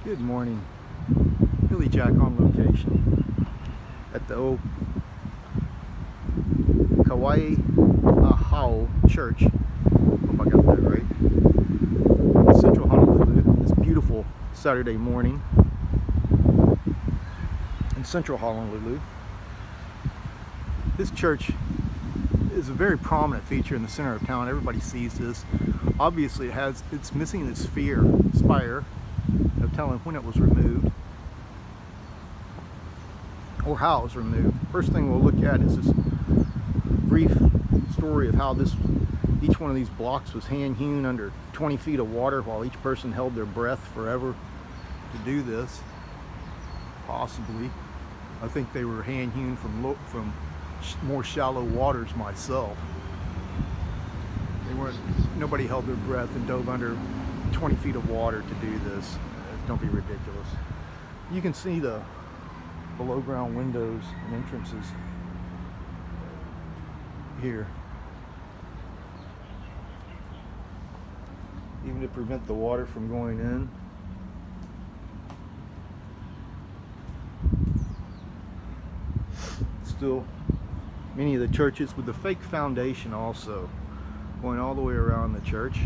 Good morning. Billyjack on location at the old Kawaiahao Church. Hope I got that right. In central Honolulu. This beautiful Saturday morning in central Honolulu. This church is a very prominent feature in the center of town. Everybody sees this. Obviously it's missing its spire. No telling when it was removed or how it was removed. First thing we'll look at is this brief story of how each one of these blocks was hand hewn under 20 feet of water while each person held their breath forever to do this. Possibly. I think they were hand hewn from more shallow waters myself. Nobody held their breath and dove under 20 feet of water to do this. Don't be ridiculous. You can see the below ground windows and entrances here, even to prevent the water from going in. Still, many of the churches with the fake foundation also going all the way around the church.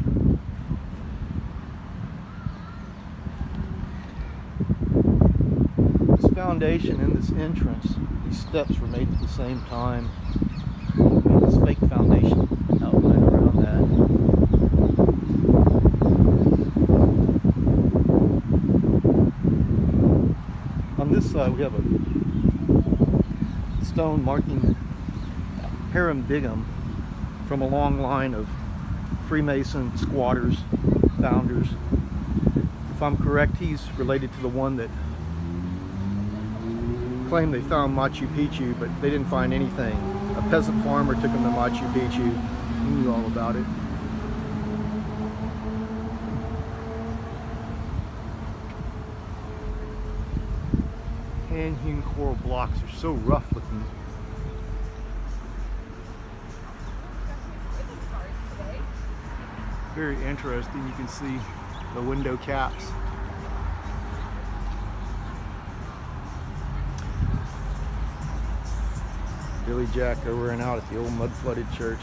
This foundation and this entrance, these steps were made at the same time. And this fake foundation outline around that. On this side we have a stone marking Paramdigum from a long line of Freemason squatters, founders. If I'm correct, he's related to the one that claimed they found Machu Picchu, but they didn't find anything. A peasant farmer took them to Machu Picchu. He knew all about it. Hand-hewn coral blocks are so rough looking. Very interesting. You can see the window caps. Billyjack over and out at the old Mud FLooded Church.